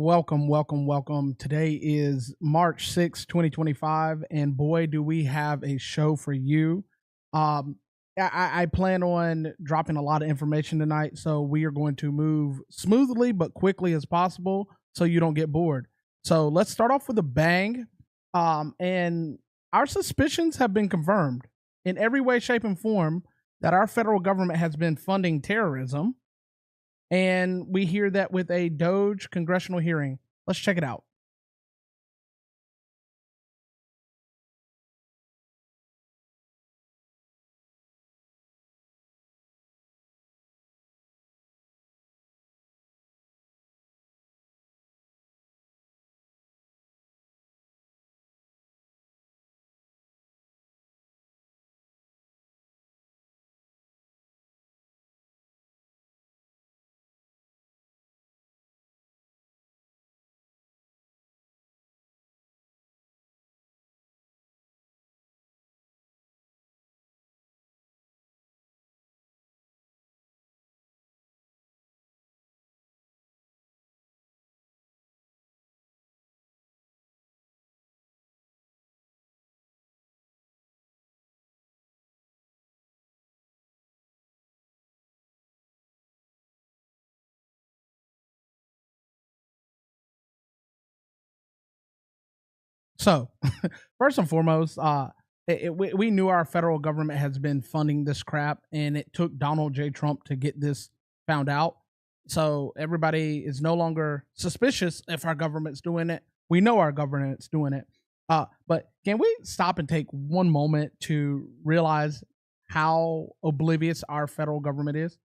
Welcome. Today is March 6th, 2025, and boy, do we have a show for you. Um, I plan on dropping a lot of information tonight, so we are going to move smoothly but quickly as possible so you don't get bored. So let's start off with a bang. And our suspicions have been confirmed in every way, shape, and form that our federal government has been funding terrorism, and we hear that with a Doge congressional hearing. Let's check it out. So, first and foremost, we knew our federal government has been funding this crap, and it took Donald J. Trump to get this found out. So, everybody is no longer suspicious if our government's doing it. We know our government's doing it. But can we stop and take one moment to realize how oblivious our federal government is?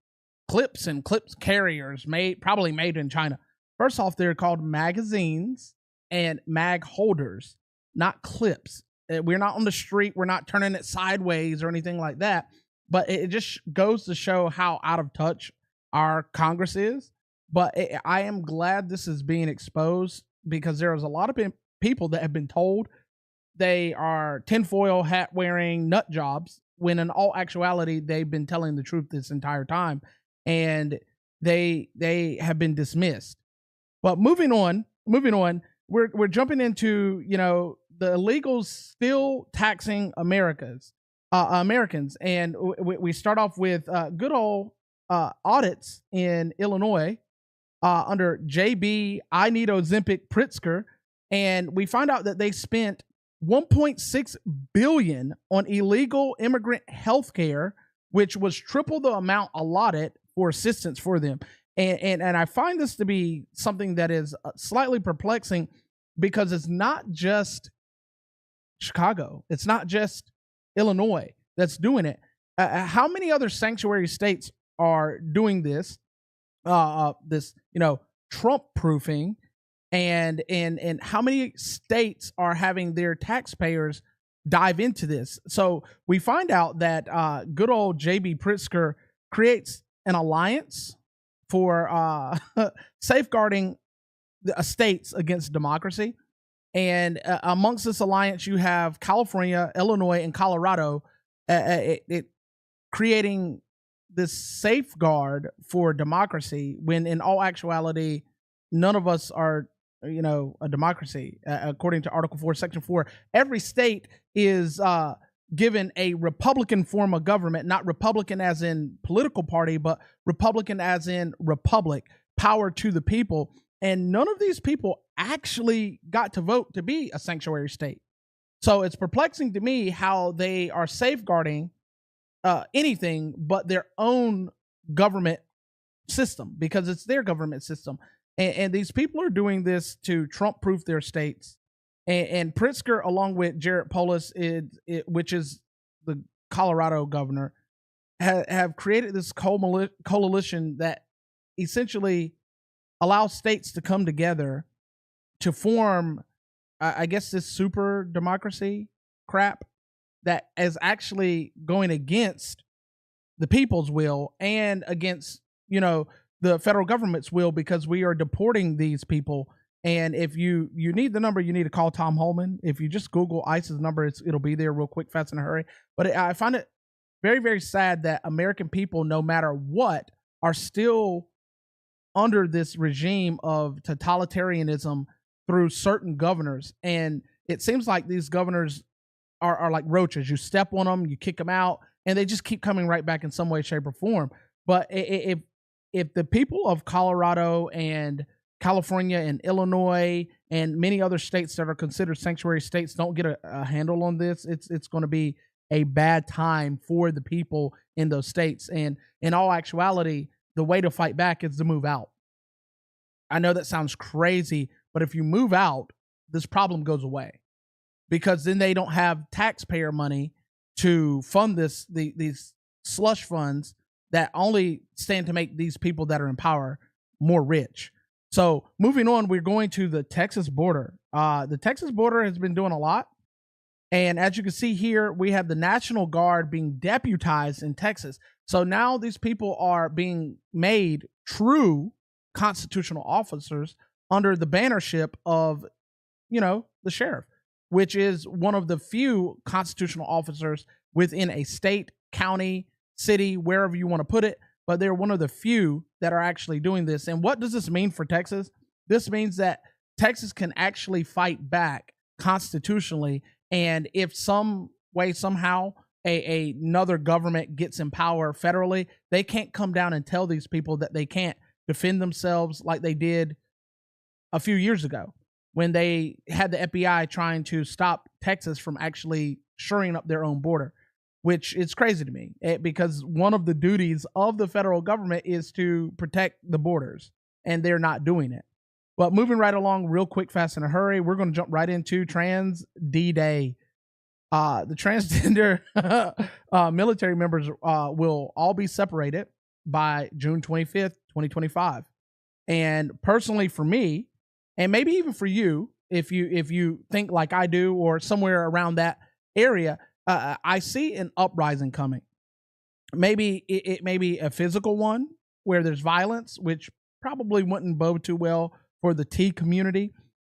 Clips and clips carriers probably made in China. First off, they're called magazines and mag holders, not clips. We're not on the street. We're not turning it sideways or anything like that. But it just goes to show how out of touch our Congress is. But I am glad this is being exposed because there is a lot of people that have been told they are tinfoil hat wearing nut jobs when in all actuality they've been telling the truth this entire time, and they have been dismissed. But moving on, we're jumping into the illegals still taxing Americans, and we start off with good old audits in Illinois under JB I need Ozempic Pritzker, and we find out that they spent 1.6 billion on illegal immigrant health care, which was triple the amount allotted for assistance for them. And I find this to be something that is slightly perplexing because it's not just Chicago, it's not just Illinois that's doing it. How many other sanctuary states are doing this? This Trump proofing, and how many states are having their taxpayers dive into this? So we find out that good old JB Pritzker creates an alliance for safeguarding the states against democracy. And amongst this alliance, you have California, Illinois, and Colorado it creating this safeguard for democracy when in all actuality, none of us are a democracy. According to Article 4, Section 4, every state is given a Republican form of government, not Republican as in political party, but Republican as in republic, power to the people. And none of these people actually got to vote to be a sanctuary state. So it's perplexing to me how they are safeguarding anything but their own government system, because it's their government system. And these people are doing this to Trump-proof their states. And Pritzker, along with Jared Polis, which is the Colorado governor, have created this coalition that essentially allows states to come together to form, I guess, this super democracy crap that is actually going against the people's will and against, the federal government's will, because we are deporting these people. And if you need the number, you need to call Tom Holman. If you just Google ICE's number, it'll be there real quick, fast, in a hurry. But I find it very, very sad that American people, no matter what, are still under this regime of totalitarianism through certain governors. And it seems like these governors are like roaches. You step on them, you kick them out, and they just keep coming right back in some way, shape, or form. But if the people of Colorado and California and Illinois and many other states that are considered sanctuary states don't get a handle on this, it's going to be a bad time for the people in those states. And in all actuality, the way to fight back is to move out. I know that sounds crazy, but if you move out, this problem goes away, because then they don't have taxpayer money to fund these slush funds that only stand to make these people that are in power more rich. So moving on, we're going to the Texas border. The Texas border has been doing a lot. And as you can see here, we have the National Guard being deputized in Texas. So now these people are being made true constitutional officers under the bannership of, the sheriff, which is one of the few constitutional officers within a state, county, city, wherever you want to put it. But they're one of the few that are actually doing this. And what does this mean for Texas? This means that Texas can actually fight back constitutionally. And if some way, somehow, another government gets in power federally, they can't come down and tell these people that they can't defend themselves like they did a few years ago when they had the FBI trying to stop Texas from actually shoring up their own border, which is crazy to me, because one of the duties of the federal government is to protect the borders, and they're not doing it. But moving right along real quick, fast, in a hurry, we're going to jump right into Trans D-Day. The transgender military members will all be separated by June 25th, 2025. And personally for me, and maybe even for you, if you think like I do or somewhere around that area, I see an uprising coming. Maybe it may be a physical one where there's violence, which probably wouldn't bode too well for the T community,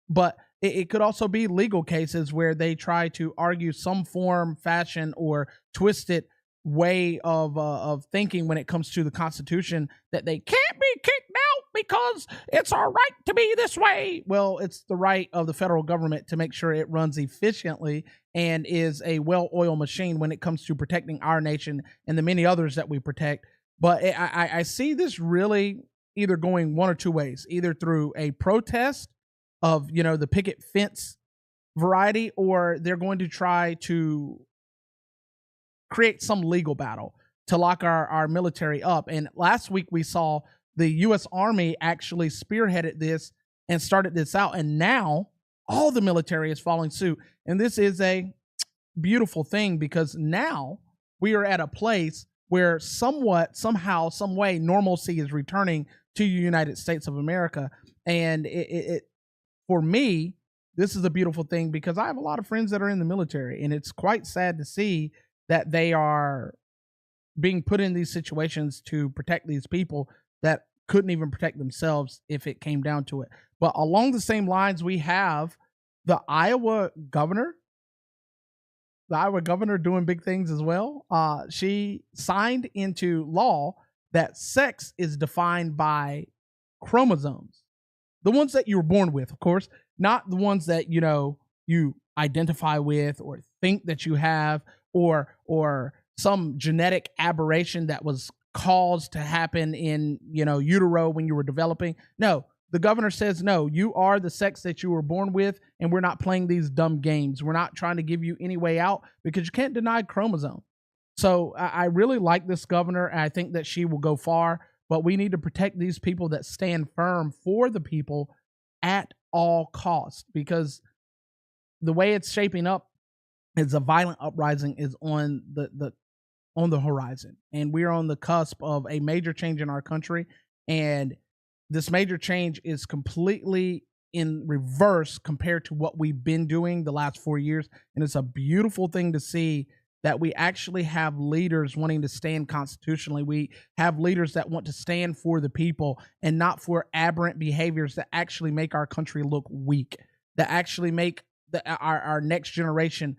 but it could also be legal cases where they try to argue some form, fashion, or twisted way of thinking when it comes to the Constitution, that they can't be kicked out because it's our right to be this way. Well, it's the right of the federal government to make sure it runs efficiently and is a well-oiled machine when it comes to protecting our nation and the many others that we protect. But I see this really either going one or two ways, either through a protest of, the picket fence variety, or they're going to try to create some legal battle to lock our military up. And last week we saw the U.S. Army actually spearheaded this and started this out. And now all the military is following suit. And this is a beautiful thing, because now we are at a place where somewhat, somehow, some way, normalcy is returning to the United States of America. And for me, this is a beautiful thing, because I have a lot of friends that are in the military, and it's quite sad to see that they are being put in these situations to protect these people that couldn't even protect themselves if it came down to it. But along the same lines, we have the Iowa governor doing big things as well. She signed into law that sex is defined by chromosomes. The ones that you were born with, of course, not the ones that, you identify with or think that you have, or some genetic aberration that was caused to happen in, utero when you were developing. No, the governor says, no, you are the sex that you were born with, and we're not playing these dumb games. We're not trying to give you any way out, because you can't deny chromosome. So I really like this governor, and I think that she will go far, but we need to protect these people that stand firm for the people at all costs, because the way it's shaping up is a violent uprising is on the horizon, and we're on the cusp of a major change in our country. And this major change is completely in reverse compared to what we've been doing the last 4 years. And it's a beautiful thing to see that we actually have leaders wanting to stand constitutionally. We have leaders that want to stand for the people and not for aberrant behaviors that actually make our country look weak, that actually make our next generation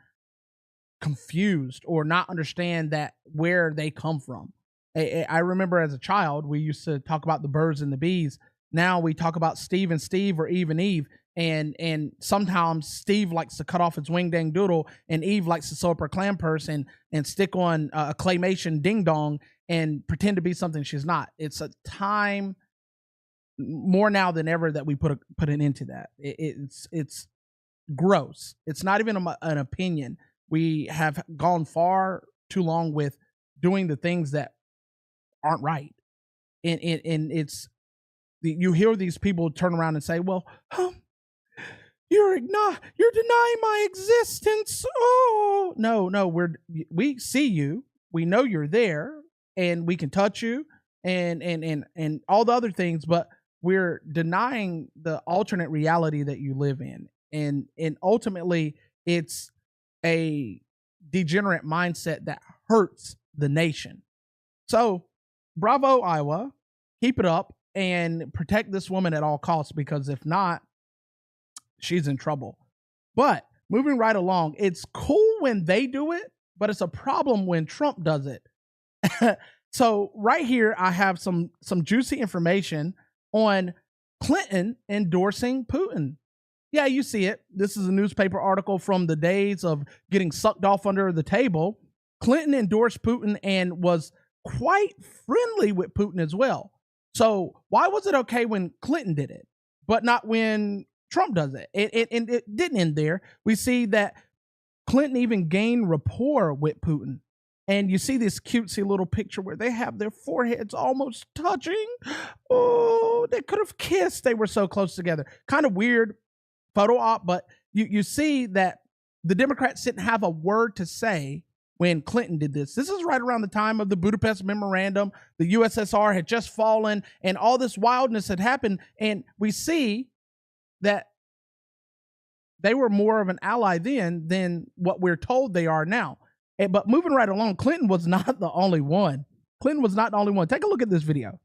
confused or not understand that where they come from. I remember as a child, we used to talk about the birds and the bees. Now we talk about Steve and Steve or Eve and Eve. And sometimes Steve likes to cut off his wing dang doodle, and Eve likes to sew up her clam purse and stick on a claymation ding dong and pretend to be something she's not. It's a time more now than ever that we put an end to that. It's gross. It's not even an opinion. We have gone far too long with doing the things that aren't right, and it's you hear these people turn around and say, "Well, you're denying my existence." Oh, no, we see you, we know you're there, and we can touch you, and all the other things, but we're denying the alternate reality that you live in, and ultimately, it's a degenerate mindset that hurts the nation. So, bravo, Iowa, keep it up and protect this woman at all costs, because if not, she's in trouble. But moving right along, it's cool when they do it, but it's a problem when Trump does it. So right here, I have some juicy information on Clinton endorsing Putin. Yeah, you see it. This is a newspaper article from the days of getting sucked off under the table. Clinton endorsed Putin and was quite friendly with Putin as well. So why was it okay when Clinton did it, but not when Trump does it? It didn't end there. We see that Clinton even gained rapport with Putin. And you see this cutesy little picture where they have their foreheads almost touching. Oh, they could have kissed. They were so close together. Kind of weird photo op, but you see that the Democrats didn't have a word to say when Clinton did this. This is right around the time of the Budapest Memorandum. The USSR had just fallen, and all this wildness had happened. And we see that they were more of an ally then than what we're told they are now. But moving right along, Clinton was not the only one. Clinton was not the only one. Take a look at this video.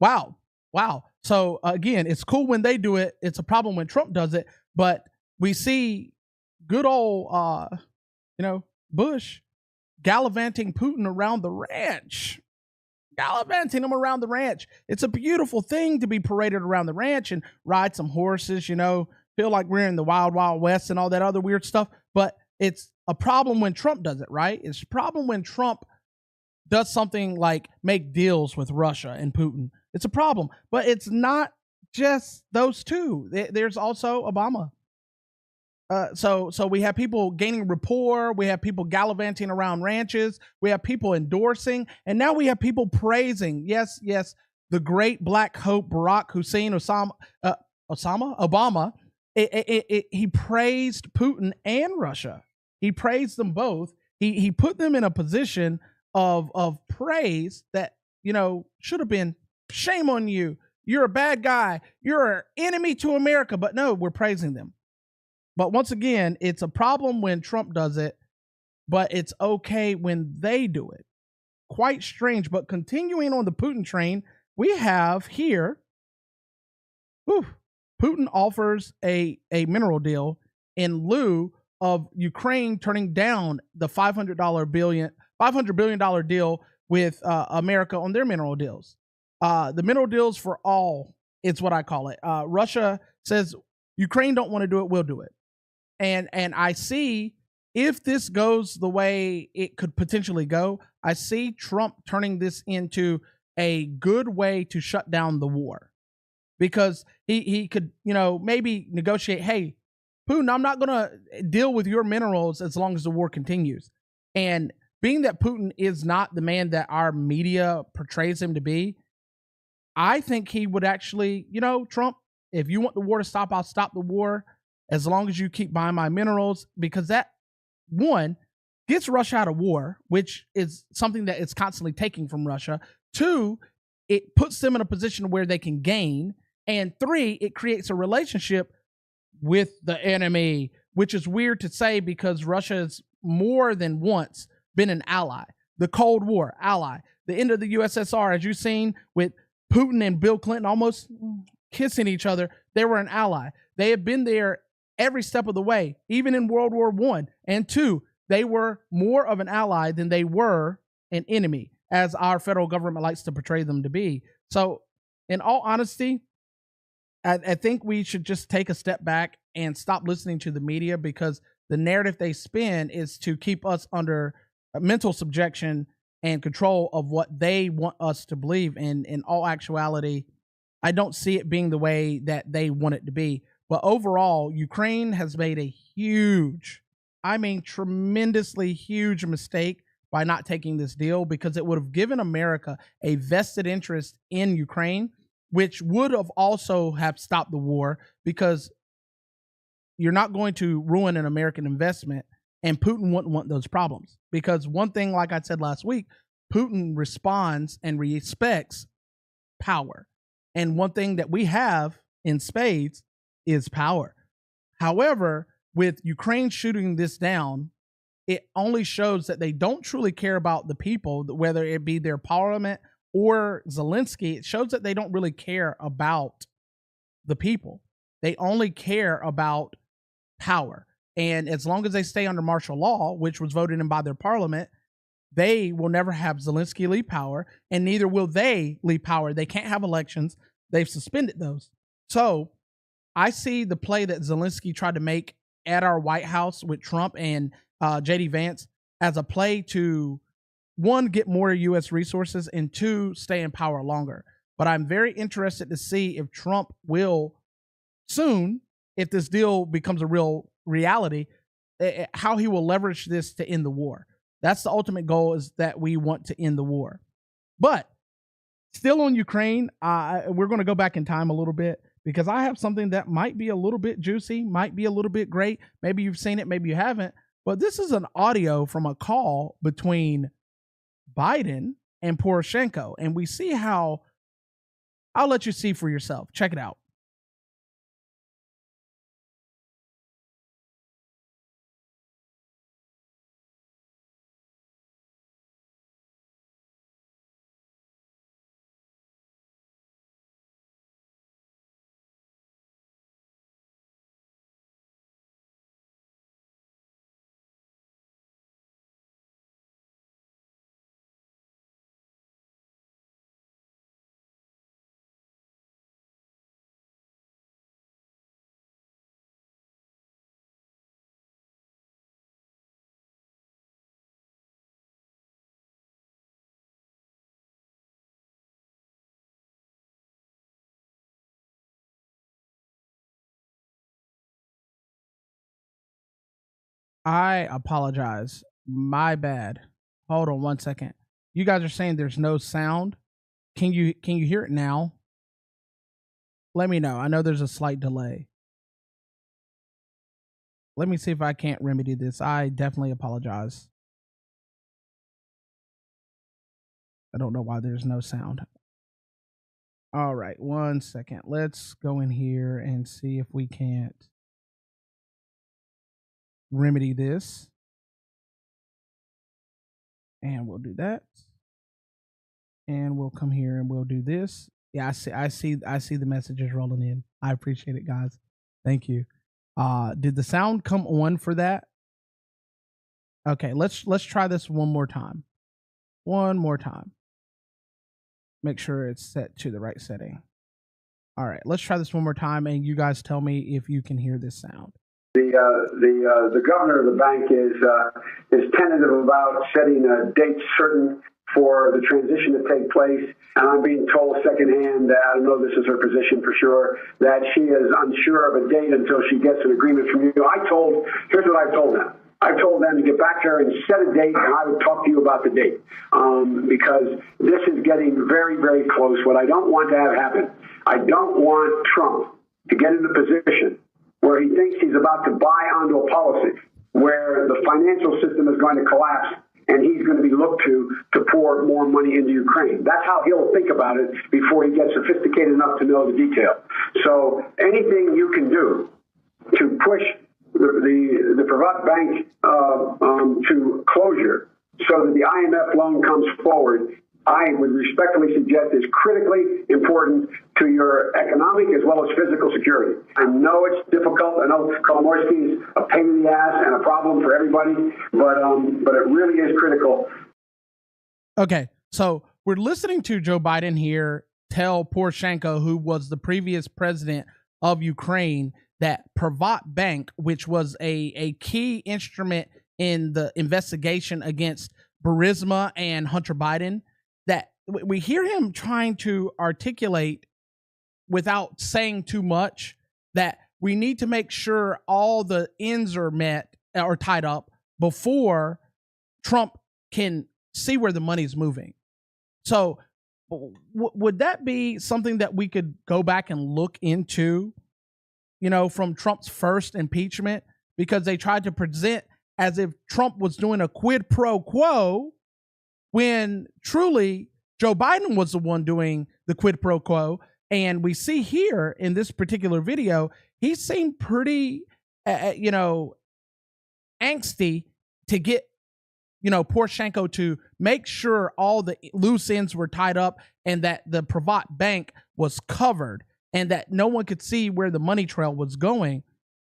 Wow. Wow. So again, it's cool when they do it. It's a problem when Trump does it. But we see good old, Bush gallivanting Putin around the ranch. Gallivanting him around the ranch. It's a beautiful thing to be paraded around the ranch and ride some horses, feel like we're in the wild, wild west and all that other weird stuff. But it's a problem when Trump does it, right? It's a problem when Trump does something like make deals with Russia and Putin. It's a problem, but it's not just those two. There's also Obama. So we have people gaining rapport. We have people gallivanting around ranches. We have people endorsing, and now we have people praising. Yes, the great Black hope Barack Hussein Obama. He praised Putin and Russia. He praised them both. He put them in a position of praise that should have been shame on you. You're a bad guy. You're an enemy to America. But no, we're praising them. But once again, it's a problem when Trump does it, but it's okay when they do it. Quite strange. But continuing on the Putin train, we have here, Putin offers a mineral deal in lieu of Ukraine turning down the $500 billion deal with America on their mineral deals. The mineral deals for all, it's what I call it. Russia says Ukraine don't want to do it, we'll do it. And I see, if this goes the way it could potentially go, I see Trump turning this into a good way to shut down the war. Because he could, maybe negotiate, hey, Putin, I'm not going to deal with your minerals as long as the war continues. And being that Putin is not the man that our media portrays him to be, I think he would actually, Trump, If you want the war to stop, I'll stop the war as long as you keep buying my minerals, because that, one, gets Russia out of war, which is something that it's constantly taking from Russia. Two, it puts them in a position where they can gain. And three, it creates a relationship with the enemy, which is weird to say because Russia has more than once been an ally. The Cold War, ally. The end of the USSR, as you've seen with Putin and Bill Clinton almost kissing each other, they were an ally. They have been there every step of the way, even in World War I and II. They were more of an ally than they were an enemy, as our federal government likes to portray them to be. So, in all honesty, I think we should just take a step back and stop listening to the media, because the narrative they spin is to keep us under mental subjection and control of what they want us to believe. And in all actuality, I don't see it being the way that they want it to be. But overall, Ukraine has made a huge, I mean, tremendously huge mistake by not taking this deal, because it would have given America a vested interest in Ukraine, which would have also have stopped the war, because you're not going to ruin an American investment, and Putin wouldn't want those problems. Because one thing, like I said last week, Putin responds and respects power. And one thing that we have in spades is power. However, with Ukraine shooting this down, it only shows that they don't truly care about the people, whether it be their parliament or Zelensky. It shows that they don't really care about the people. They only care about power. And as long as they stay under martial law, which was voted in by their parliament, they will never have Zelensky leave power, and neither will they leave power. They can't have elections. They've suspended those. So I see the play that Zelensky tried to make at our White House with Trump and J.D. Vance as a play to, one, get more U.S. resources, and two, stay in power longer. But I'm very interested to see if Trump will soon, if this deal becomes a real reality, how he will leverage this to end the war. That's the ultimate goal, is that we want to end the war. But still on Ukraine, we're going to go back in time a little bit, because I have something that might be a little bit juicy, might be a little bit great. Maybe you've seen it, maybe you haven't. But this is an audio from a call between Biden and Poroshenko. And we see how, I'll let you see for yourself. Check it out. I apologize. My bad. Hold on one second. You guys are saying there's no sound. Can you hear it now? Let me know. I know there's a slight delay. Let me see if I can't remedy this. I definitely apologize. I don't know why there's no sound. All right, one second. Let's go in here and see if we can't remedy this. And we'll do that. And we'll come here and we'll do this. Yeah, I see the messages rolling in. I appreciate it, guys. Thank you. Did the sound come on for that? Okay, let's try this one more time. One more time. Make sure it's set to the right setting. All right, let's try this one more time, and you guys tell me if you can hear this sound. The governor of the bank is tentative about setting a date certain for the transition to take place, and I'm being told secondhand that, I don't know this is her position for sure, that she is unsure of a date until she gets an agreement from you. Here's what I told them. I told them to get back there and set a date, and I would talk to you about the date, because this is getting very, very close. What I don't want to have happen, I don't want Trump to get in a position where he thinks he's about to buy onto a policy where the financial system is going to collapse and he's going to be looked to pour more money into Ukraine. That's how he'll think about it before he gets sophisticated enough to know the detail. So anything you can do to push the Privat Bank to closure so that the IMF loan comes forward, I would respectfully suggest is critically important to your economic as well as physical security. I know it's difficult. I know Kolomoisky is a pain in the ass and a problem for everybody, but it really is critical. Okay, so we're listening to Joe Biden here tell Poroshenko, who was the previous president of Ukraine, that Privat Bank, which was a key instrument in the investigation against Burisma and Hunter Biden, that we hear him trying to articulate without saying too much that we need to make sure all the ends are met or tied up before Trump can see where the money's moving. So would that be something that we could go back and look into, you know, from Trump's first impeachment? Because they tried to present as if Trump was doing a quid pro quo when truly Joe Biden was the one doing the quid pro quo. And we see here in this particular video, he seemed pretty, angsty to get, Poroshenko to make sure all the loose ends were tied up and that the Privat Bank was covered and that no one could see where the money trail was going.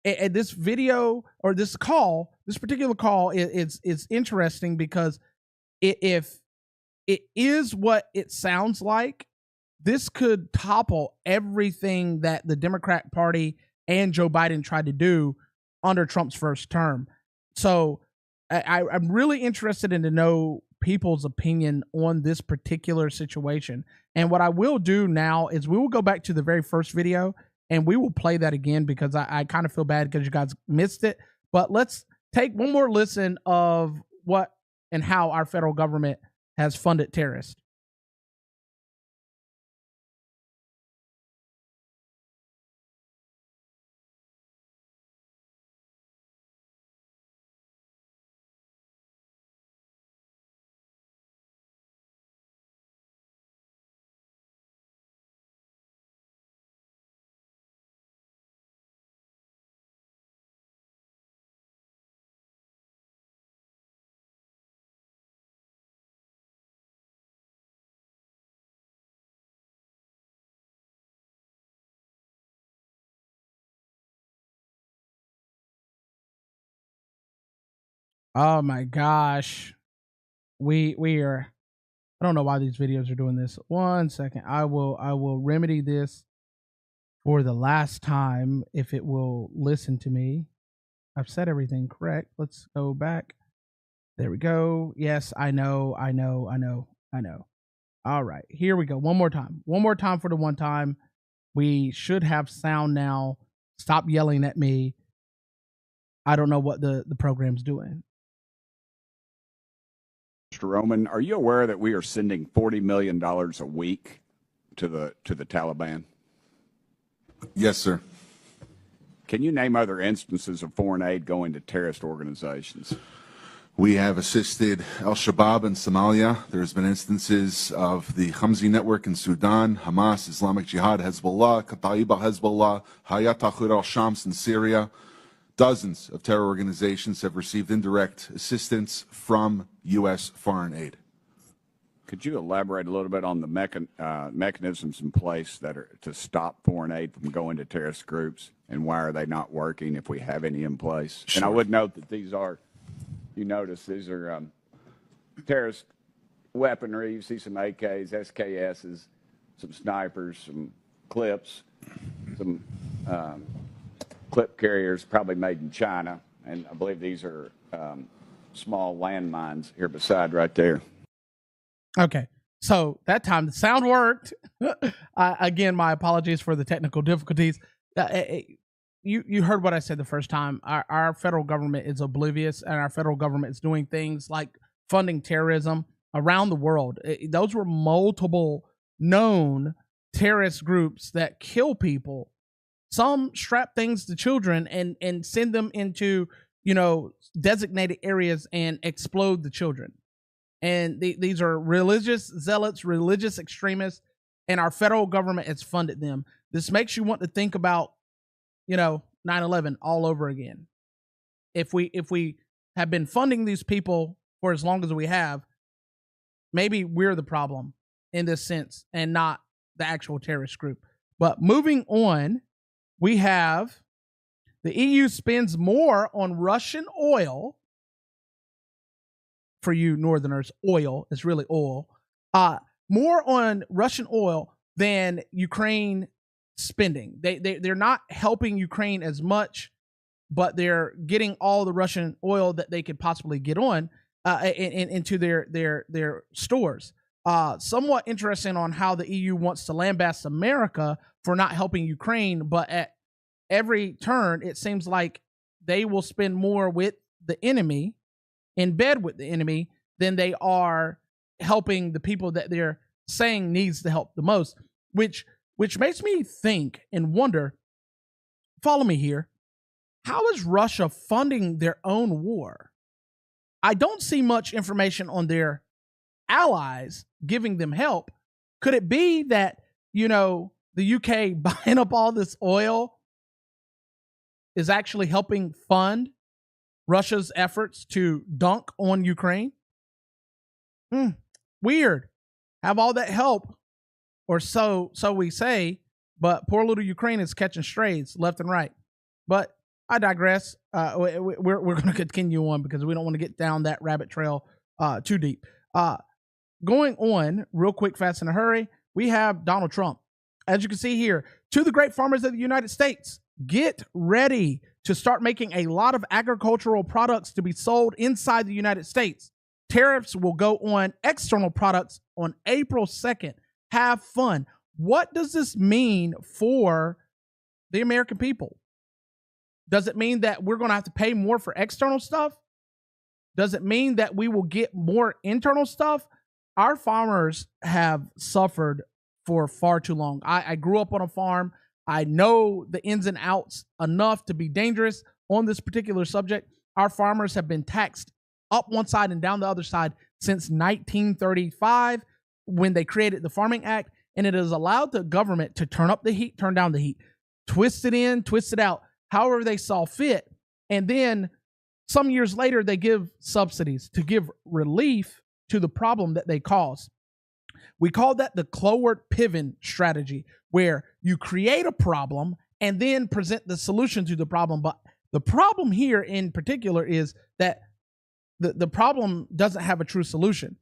And this video or this particular call is interesting because if it is what it sounds like, this could topple everything that the Democrat Party and Joe Biden tried to do under Trump's first term. So I'm really interested in to know people's opinion on this particular situation. And what I will do now is we will go back to the very first video and we will play that again because I kind of feel bad because you guys missed it. But let's take one more listen of what and how our federal government has funded terrorists. Oh my gosh. We are, I don't know why these videos are doing this. 1 second. I will remedy this for the last time if it will listen to me. I've said everything correct. Let's go back. There we go. Yes, I know. All right, here we go. One more time. One more time for the one time. We should have sound now. Stop yelling at me. I don't know what the program's doing. Mr. Roman, are you aware that we are sending $40 million a week to the Taliban? Yes, sir. Can you name other instances of foreign aid going to terrorist organizations? We have assisted al-Shabaab in Somalia. There's been instances of the Khamsi network in Sudan, Hamas, Islamic Jihad, Hezbollah, Kataib al-Hezbollah, Hayat Tahrir al-Shams in Syria. Dozens of terror organizations have received indirect assistance from U.S. foreign aid. Could you elaborate a little bit on the mechanisms in place that are to stop foreign aid from going to terrorist groups, and why are they not working if we have any in place? Sure. And I would note that these are, you notice these are terrorist weaponry. You see some AKs, SKSs, some snipers, some clips, some clip carriers probably made in China, and I believe these are small landmines here beside right there. Okay, so that time the sound worked. Again, my apologies for the technical difficulties. You heard what I said the first time. Our federal government is oblivious, and our federal government is doing things like funding terrorism around the world. Those were multiple known terrorist groups that kill people Some strap things to children and send them into, designated areas and explode the children. And these are religious zealots, religious extremists, and our federal government has funded them. This makes you want to think about, 9/11 all over again. If we have been funding these people for as long as we have, maybe we're the problem in this sense and not the actual terrorist group. But moving on, we have the EU spends more on Russian oil. For you Northerners, oil is really oil. More on Russian oil than Ukraine spending. They're not helping Ukraine as much, but they're getting all the Russian oil that they could possibly get on into their stores. Somewhat interesting on how the EU wants to lambaste America for not helping Ukraine, but at every turn, it seems like they will spend more with the enemy, in bed with the enemy, than they are helping the people that they're saying needs the help the most, which makes me think and wonder, follow me here, how is Russia funding their own war? I don't see much information on their allies giving them help. Could it be that, the UK buying up all this oil is actually helping fund Russia's efforts to dunk on Ukraine? Weird. Have all that help, or so we say, but poor little Ukraine is catching strays left and right. But I digress. We're going to continue on because we don't want to get down that rabbit trail too deep. Going on real quick, fast, in a hurry, we have Donald Trump. As you can see here, to the great farmers of the United States, get ready to start making a lot of agricultural products to be sold inside the United States. Tariffs will go on external products on April 2nd. Have fun. What does this mean for the American people? Does it mean that we're going to have to pay more for external stuff? Does it mean that we will get more internal stuff? Our farmers have suffered for far too long. I grew up on a farm. I know the ins and outs enough to be dangerous on this particular subject. Our farmers have been taxed up one side and down the other side since 1935 when they created the Farming Act, and it has allowed the government to turn up the heat, turn down the heat, twist it in, twist it out, however they saw fit. And then some years later, they give subsidies to give relief to the problem that they cause. We call that the Cloward-Piven strategy, where you create a problem and then present the solution to the problem. But the problem here in particular is that the problem doesn't have a true solution.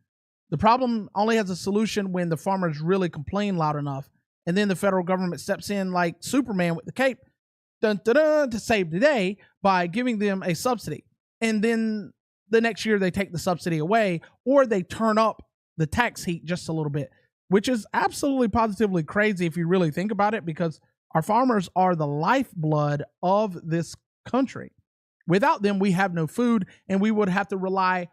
The problem only has a solution when the farmers really complain loud enough. And then the federal government steps in like Superman with the cape to save the day by giving them a subsidy. And then the next year they take the subsidy away, or they turn up the tax heat just a little bit, which is absolutely positively crazy if you really think about it, because our farmers are the lifeblood of this country. Without them, we have no food, and we would have to rely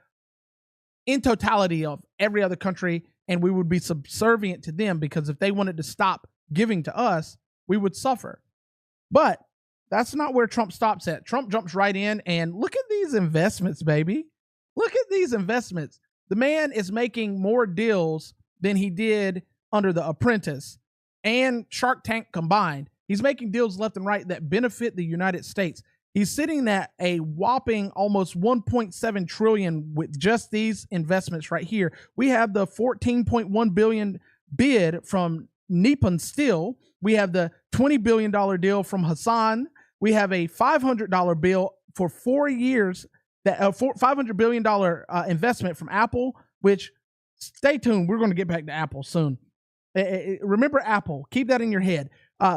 in totality of every other country, and we would be subservient to them, because if they wanted to stop giving to us, we would suffer. But that's not where Trump stops at. Trump jumps right in, and look at these investments, baby. Look at these investments. The man is making more deals than he did under The Apprentice and Shark Tank combined. He's making deals left and right that benefit the United States. He's sitting at a whopping almost 1.7 trillion with just these investments right here. We have the 14.1 billion bid from Nippon Steel. We have the $20 billion deal from Hassan. We have a $500 bill for 4 years, that $500 billion investment from Apple, which, stay tuned, we're going to get back to Apple soon. Remember Apple, keep that in your head.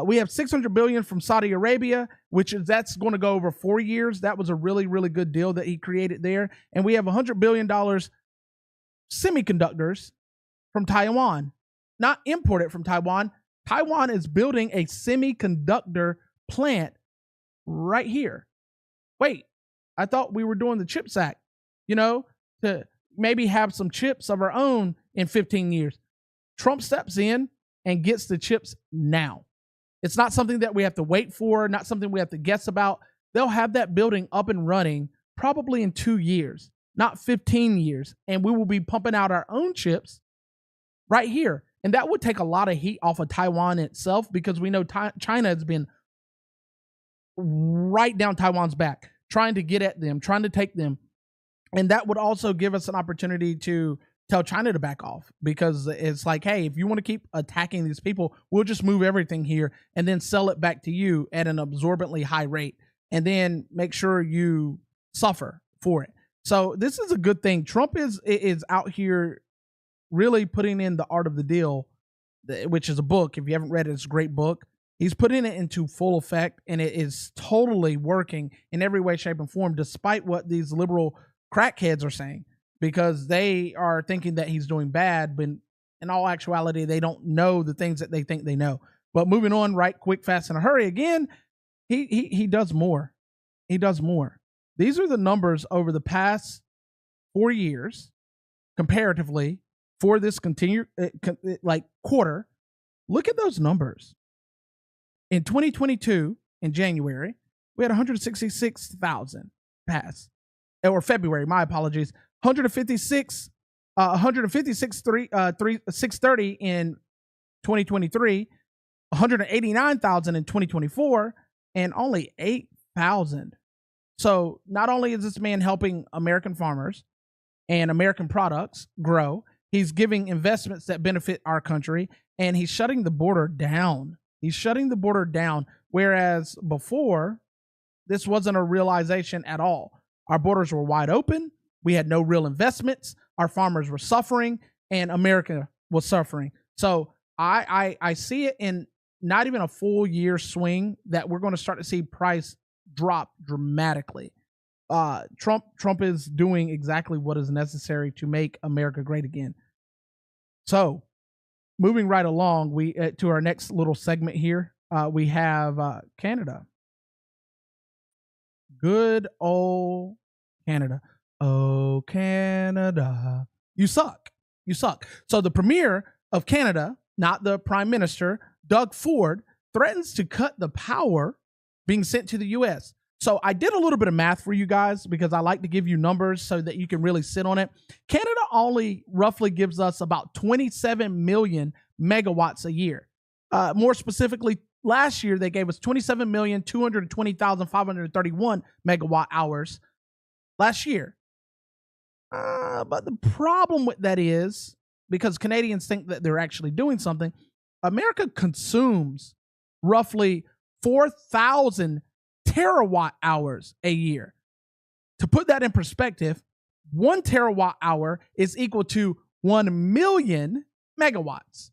We have $600 billion from Saudi Arabia, that's going to go over 4 years. That was a really, really good deal that he created there. And we have $100 billion semiconductors from Taiwan, not imported from Taiwan. Taiwan is building a semiconductor plant right here. Wait, I thought we were doing the CHIPS Act, to maybe have some chips of our own in 15 years. Trump steps in and gets the chips now. It's not something that we have to wait for, not something we have to guess about. They'll have that building up and running probably in 2 years, not 15 years. And we will be pumping out our own chips right here. And that would take a lot of heat off of Taiwan itself, because we know China has been right down Taiwan's back, trying to get at them, trying to take them. And that would also give us an opportunity to tell China to back off, because it's like, hey, if you want to keep attacking these people, we'll just move everything here and then sell it back to you at an absorbently high rate, and then make sure you suffer for it. So this is a good thing. Trump is out here really putting in The Art of the Deal, which is a book. If you haven't read it, it's a great book. He's putting it into full effect, and it is totally working in every way, shape, and form, despite what these liberal crackheads are saying, because they are thinking that he's doing bad, but in all actuality, they don't know the things that they think they know. But moving on, right, quick, fast, in a hurry. Again, he does more. He does more. These are the numbers over the past 4 years, comparatively, for this quarter. Look at those numbers. In 2022, in January, we had 166,000 pass. Or February, my apologies. 630 in 2023, 189,000 in 2024, and only 8,000. So not only is this man helping American farmers and American products grow, he's giving investments that benefit our country, and he's shutting the border down. He's shutting the border down, whereas before, this wasn't a realization at all. Our borders were wide open. We had no real investments. Our farmers were suffering, and America was suffering. So I see it in not even a full year swing that we're going to start to see price drop dramatically. Trump is doing exactly what is necessary to make America great again. So, moving right along, we to our next little segment here. We have Canada. Good old Canada. Oh, Canada. You suck. You suck. So the premier of Canada, not the prime minister, Doug Ford, threatens to cut the power being sent to the U.S. So I did a little bit of math for you guys, because I like to give you numbers so that you can really sit on it. Canada only roughly gives us about 27 million megawatts a year. More specifically, last year they gave us 27,220,531 megawatt hours last year. But the problem with that is, because Canadians think that they're actually doing something, America consumes roughly 4,000 terawatt hours a year. To put that in perspective, 1 terawatt hour is equal to 1 million megawatts.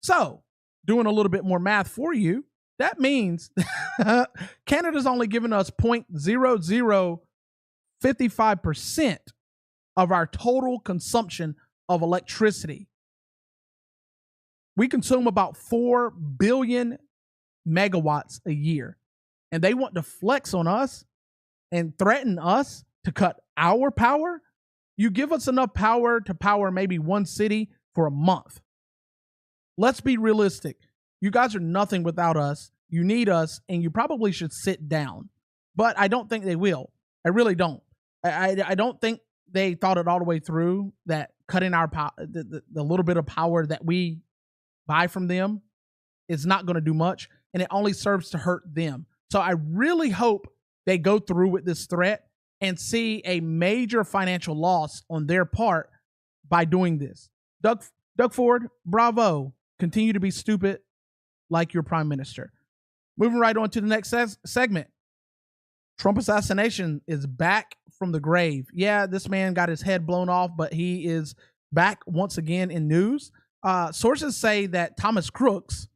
So, doing a little bit more math for you, that means Canada's only giving us 0.0055% of our total consumption of electricity. We consume about 4 billion megawatts a year. And they want to flex on us and threaten us to cut our power. You give us enough power to power maybe one city for a month. Let's be realistic. You guys are nothing without us. You need us, and you probably should sit down. But I don't think they will. I really don't. I don't think they thought it all the way through, that cutting our the little bit of power that we buy from them is not going to do much, and it only serves to hurt them. So I really hope they go through with this threat and see a major financial loss on their part by doing this. Doug Ford, bravo. Continue to be stupid like your prime minister. Moving right on to the next segment. Trump assassination is back from the grave. Yeah, this man got his head blown off, but he is back once again in news. Sources say that Thomas Crooks,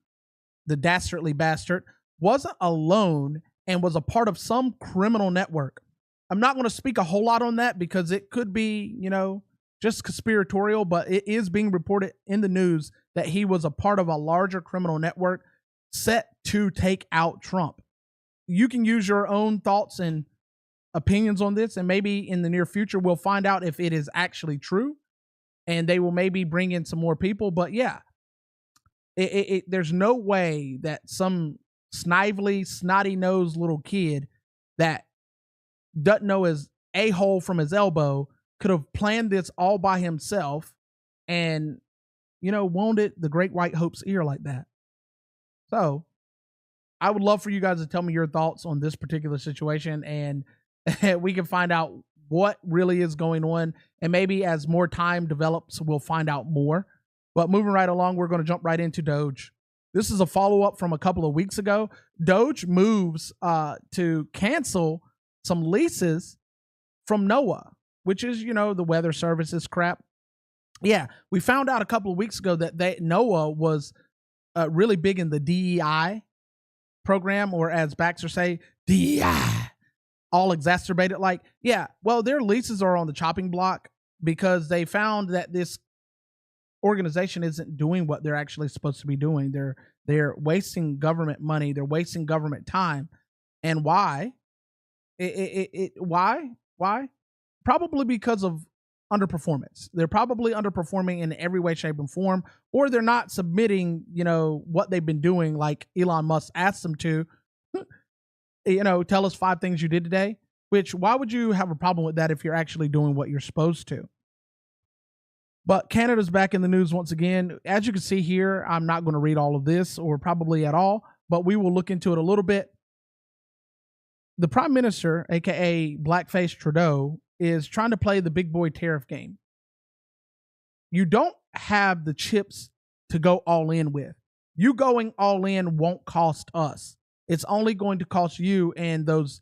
the dastardly bastard, wasn't alone and was a part of some criminal network. I'm not going to speak a whole lot on that, because it could be, just conspiratorial, but it is being reported in the news that he was a part of a larger criminal network set to take out Trump. You can use your own thoughts and opinions on this, and maybe in the near future we'll find out if it is actually true, and they will maybe bring in some more people. But yeah, there's no way that some snively, snotty-nosed little kid that doesn't know his a-hole from his elbow could have planned this all by himself and, wounded the Great White Hope's ear like that. So I would love for you guys to tell me your thoughts on this particular situation, and we can find out what really is going on. And maybe as more time develops, we'll find out more. But moving right along, we're going to jump right into Doge. This is a follow-up from a couple of weeks ago. Doge moves to cancel some leases from NOAA, which is, the weather services crap. Yeah, we found out a couple of weeks ago that NOAA was really big in the DEI program, or as Baxter say, DEI, all exacerbated. Like, yeah, well, their leases are on the chopping block because they found that this organization isn't doing what they're actually supposed to be doing. They're wasting government money. They're wasting government time. And why? Why? Probably because of underperformance. They're probably underperforming in every way, shape, and form, or they're not submitting, what they've been doing, like Elon Musk asked them to. Tell us 5 things you did today. Which, why would you have a problem with that if you're actually doing what you're supposed to? But Canada's back in the news once again. As you can see here, I'm not going to read all of this, or probably at all, but we will look into it a little bit. The Prime Minister, aka Blackface Trudeau, is trying to play the big boy tariff game. You don't have the chips to go all in with. You going all in won't cost us. It's only going to cost you and those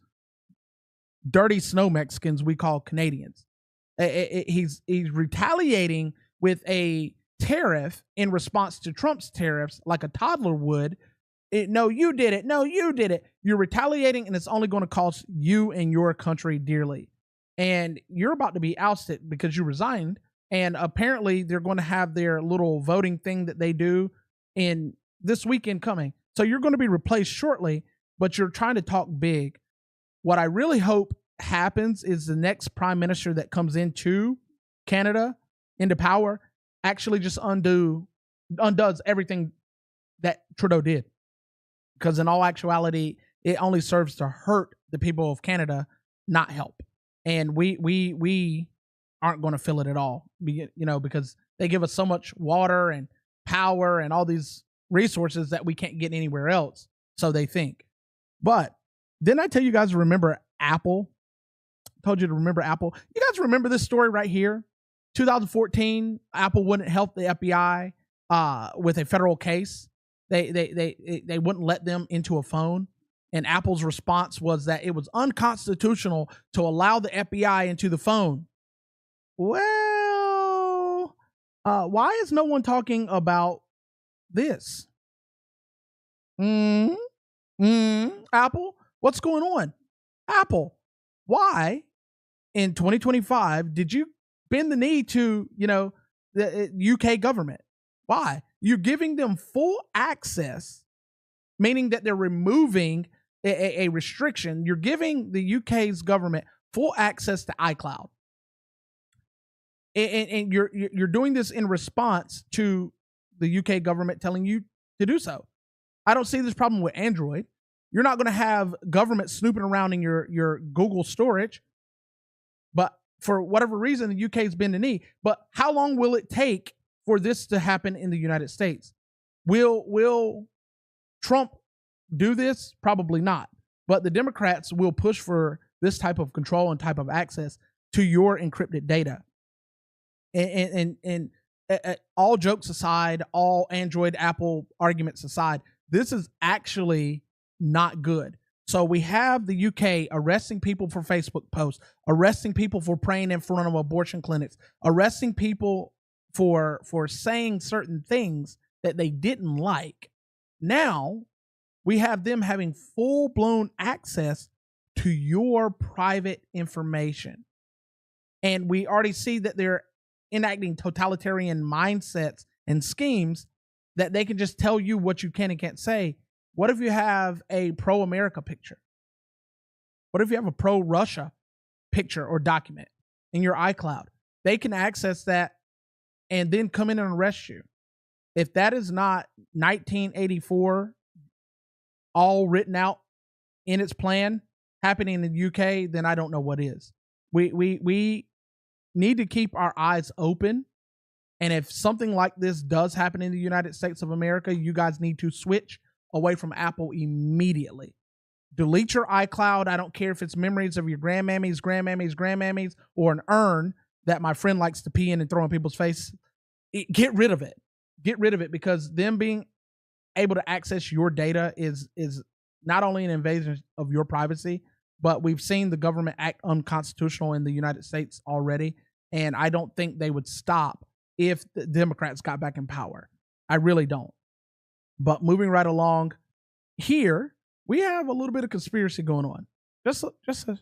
dirty snow Mexicans we call Canadians. He's retaliating with a tariff in response to Trump's tariffs, like a toddler would. No, you did it. No, you did it. You're retaliating, and it's only going to cost you and your country dearly. And you're about to be ousted because you resigned. And apparently they're going to have their little voting thing that they do in this weekend coming. So you're going to be replaced shortly, but you're trying to talk big. What I really hope happens is the next prime minister that comes into Canada, into power, actually just undoes everything that Trudeau did. Because in all actuality, it only serves to hurt the people of Canada, not help. And we aren't going to feel it at all, because they give us so much water and power and all these resources that we can't get anywhere else. So they think. But didn't I tell you guys to remember Apple? I told you to remember Apple. You guys remember this story right here? 2014, Apple wouldn't help the FBI with a federal case. They wouldn't let them into a phone. And Apple's response was that it was unconstitutional to allow the FBI into the phone. Well, why is no one talking about this? Apple, what's going on? Apple, why in 2025 did you bend the knee to, the UK government? Why? You're giving them full access, meaning that they're removing a restriction. You're giving the UK's government full access to iCloud. And you're doing this in response to the UK government telling you to do so. I don't see this problem with Android. You're not going to have government snooping around in your Google storage. But for whatever reason, the UK's bend the knee. But how long will it take for this to happen in the United States? Will Trump do this? Probably not. But the Democrats will push for this type of control and type of access to your encrypted data. And all jokes aside, all Android, Apple arguments aside, this is actually not good. So we have the UK arresting people for Facebook posts, arresting people for praying in front of abortion clinics, arresting people for saying certain things that they didn't like. Now we have them having full-blown access to your private information. And we already see that they're enacting totalitarian mindsets and schemes that they can just tell you what you can and can't say. What if you have a pro-America picture? What if you have a pro-Russia picture or document in your iCloud? They can access that and then come in and arrest you. If that is not 1984 all written out in its plan happening in the UK, then I don't know what is. We need to keep our eyes open. And if something like this does happen in the United States of America, you guys need to switch away from Apple immediately. Delete your iCloud. I don't care if it's memories of your grandmammies, or an urn that my friend likes to pee in and throw in people's face. Get rid of it. Get rid of it, because them being able to access your data is not only an invasion of your privacy, but we've seen the government act unconstitutional in the United States already. And I don't think they would stop if the Democrats got back in power. I really don't. But moving right along here, we have a little bit of conspiracy going on. Just a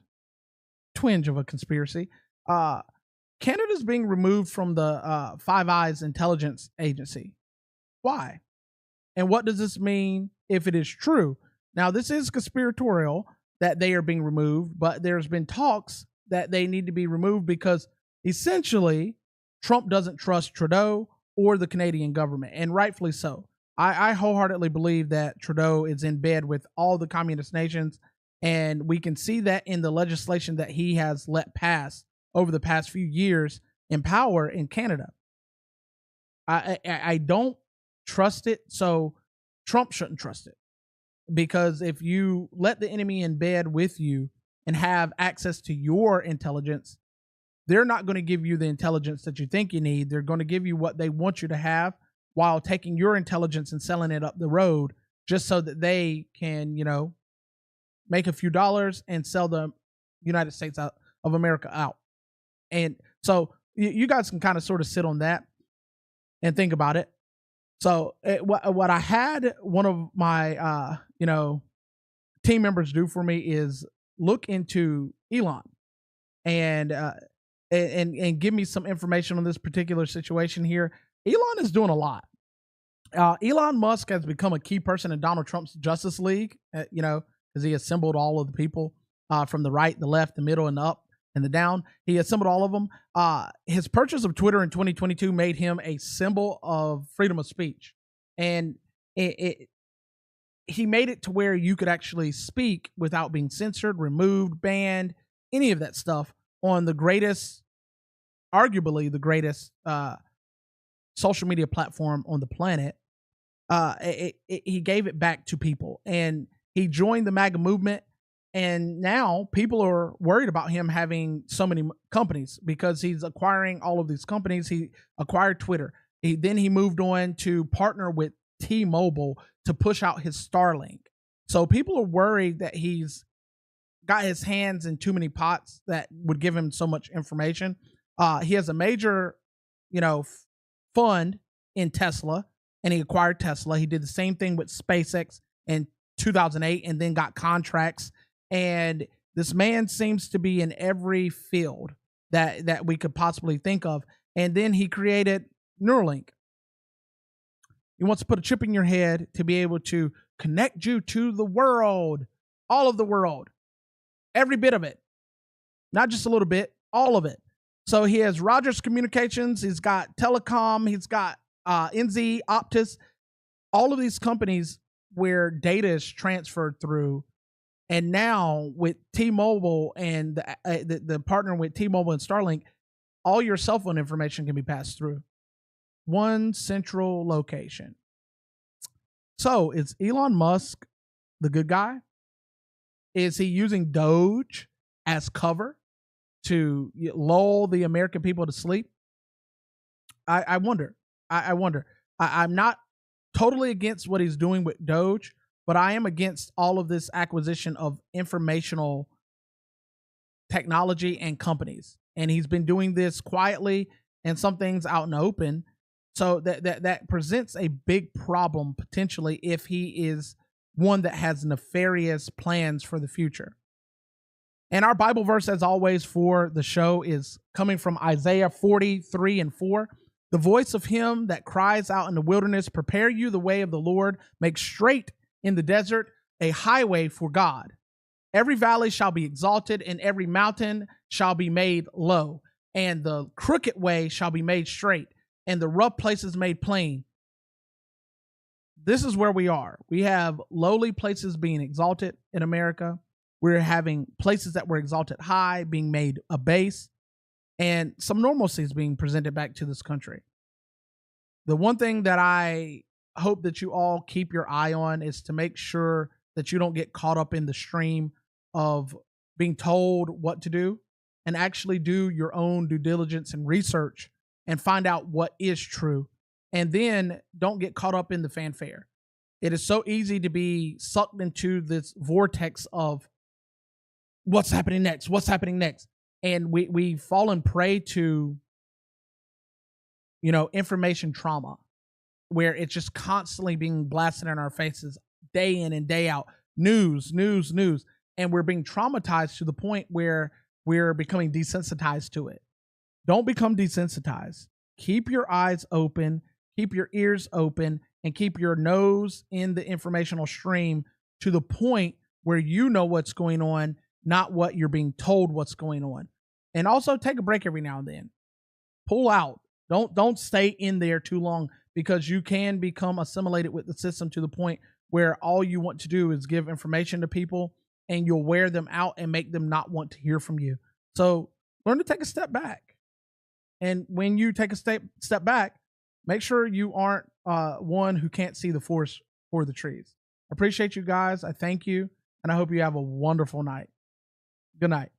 twinge of a conspiracy. Canada's being removed from the Five Eyes intelligence agency. Why? And what does this mean if it is true? Now, this is conspiratorial that they are being removed, but there's been talks that they need to be removed because essentially Trump doesn't trust Trudeau or the Canadian government, and rightfully so. I wholeheartedly believe that Trudeau is in bed with all the communist nations, and we can see that in the legislation that he has let pass over the past few years in power in Canada. I don't trust it, so Trump shouldn't trust it. Because if you let the enemy in bed with you and have access to your intelligence, they're not going to give you the intelligence that you think you need. They're going to give you what they want you to have while taking your intelligence and selling it up the road just so that they can, make a few dollars and sell the United States of America out. And so you guys can kind of sort of sit on that and think about it. So what I had one of my, team members do for me is look into Elon and give me some information on this particular situation here. Elon is doing a lot. Elon Musk has become a key person in Donald Trump's Justice League, because he assembled all of the people from the right, the left, the middle, and the up and the down. He assembled all of them. His purchase of Twitter in 2022 made him a symbol of freedom of speech. And he made it to where you could actually speak without being censored, removed, banned, any of that stuff on the greatest, arguably the greatest social media platform on the planet. He gave it back to people, and he joined the MAGA movement. And now people are worried about him having so many companies because he's acquiring all of these companies. He acquired Twitter. Then he moved on to partner with T-Mobile to push out his Starlink. So people are worried that he's got his hands in too many pots that would give him so much information. He has a major, fund in Tesla, and he acquired Tesla. He did the same thing with SpaceX in 2008 and then got contracts. And this man seems to be in every field that we could possibly think of. And then he created Neuralink. He wants to put a chip in your head to be able to connect you to the world, all of the world, every bit of it, not just a little bit, all of it. So he has Rogers Communications, he's got Telecom, he's got NZ, Optus, all of these companies where data is transferred through. And now with T-Mobile and the partner with T-Mobile and Starlink, all your cell phone information can be passed through one central location. So is Elon Musk the good guy? Is he using Doge as cover to lull the American people to sleep? I wonder. I wonder. I'm not totally against what he's doing with Doge, but I am against all of this acquisition of informational technology and companies. And he's been doing this quietly and some things out in the open. So that presents a big problem potentially if he is one that has nefarious plans for the future. And our Bible verse, as always, for the show is coming from Isaiah 43:4. The voice of him that cries out in the wilderness, prepare you the way of the Lord, make straight in the desert a highway for God. Every valley shall be exalted, and every mountain shall be made low, and the crooked way shall be made straight, and the rough places made plain. this is where we are. We have lowly places being exalted in America. We're having places that were exalted high being made abase, and some normalcy is being presented back to this country. The one thing that I hope that you all keep your eye on is to make sure that you don't get caught up in the stream of being told what to do, and actually do your own due diligence and research and find out what is true. And then don't get caught up in the fanfare. It is so easy to be sucked into this vortex of what's happening next, what's happening next. And we've fallen prey to, information trauma, where it's just constantly being blasted in our faces day in and day out. News. And we're being traumatized to the point where we're becoming desensitized to it. Don't become desensitized. Keep your eyes open, keep your ears open, and keep your nose in the informational stream to the point where you know what's going on, not what you're being told what's going on. And also take a break every now and then. Pull out. Don't stay in there too long, because you can become assimilated with the system to the point where all you want to do is give information to people, and you'll wear them out and make them not want to hear from you. So learn to take a step back. And when you take a step back, make sure you aren't one who can't see the forest for the trees. I appreciate you guys. I thank you. And I hope you have a wonderful night. Good night.